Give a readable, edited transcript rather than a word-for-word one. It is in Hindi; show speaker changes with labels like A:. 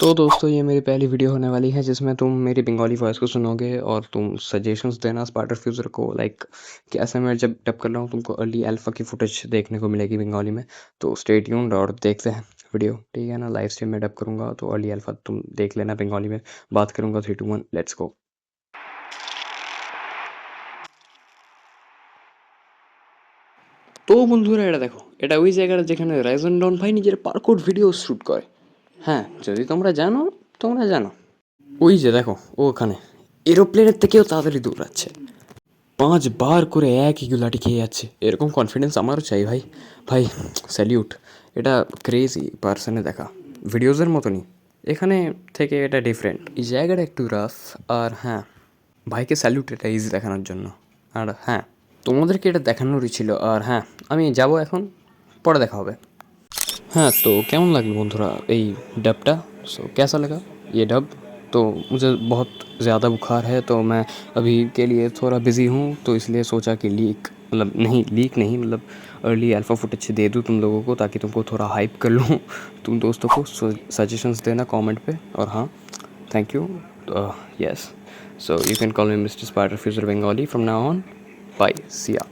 A: तो दोस्तों ये मेरी पहली वीडियो होने वाली है जिसमें तुम मेरी बंगाली वॉइस को सुनोगे और तुम सजेशंस देना स्पार्टर फ्यूज़र को लाइक कैसे मैं जब डब कर रहा हूँ तुमको अर्ली अल्फ़ा की फुटेज देखने को मिलेगी बंगाली में। तो स्टे ट्यून्ड और देखते हैं वीडियो, ठीक है ना। लाइव स्ट्रीम में डब करूँगा तो अर्ली अल्फ़ा तुम देख लेना, बंगाली में बात करूँगा। 3 2 1 लेट्स गो। তো বন্ধুরা এটা দেখো, এটা ওই জায়গাটা যেখানে রাইজন ডন ভাই নিজের পার্কোর ভিডিও শ্যুট করে। হ্যাঁ, যদি তোমরা জানো তোমরা জানো। ওই যে দেখো ও ওখানে এরোপ্লেনের থেকেও তাড়াতাড়ি দৌড়াচ্ছে, 5 বার করে একই গুলাটি খেয়ে যাচ্ছে। এরকম কনফিডেন্স আমারও চাই ভাই। ভাই স্যালিউট, এটা ক্রেজি পার্সনে দেখা ভিডিওসের মতনই, এখানে থেকে এটা ডিফারেন্ট। এই জায়গাটা একটু রাফ, আর হ্যাঁ ভাইকে স্যালিউট এটা ইজি দেখানোর জন্য। আর হ্যাঁ তোমাদেরকে এটা দেখানোরই ছিল। আর হ্যাঁ আমি যাব এখন, পরে দেখা হবে। हाँ तो केमन लागलो बंधुरा यही डबटा। सो कैसा लगा ये डब। तो मुझे बहुत ज़्यादा बुखार है तो मैं अभी के लिए थोड़ा बिज़ी हूँ, तो इसलिए सोचा कि लीक नहीं मतलब अर्ली अल्फ़ा फुटेज दे दूँ तुम लोगों को, ताकि तुमको थोड़ा हाइप कर लूँ तुम दोस्तों को। सजेशंस देना कमेंट पे। और हाँ thank you. Yes, so you can call me mister Spider Fuser Bengali from now on. Bye, see या।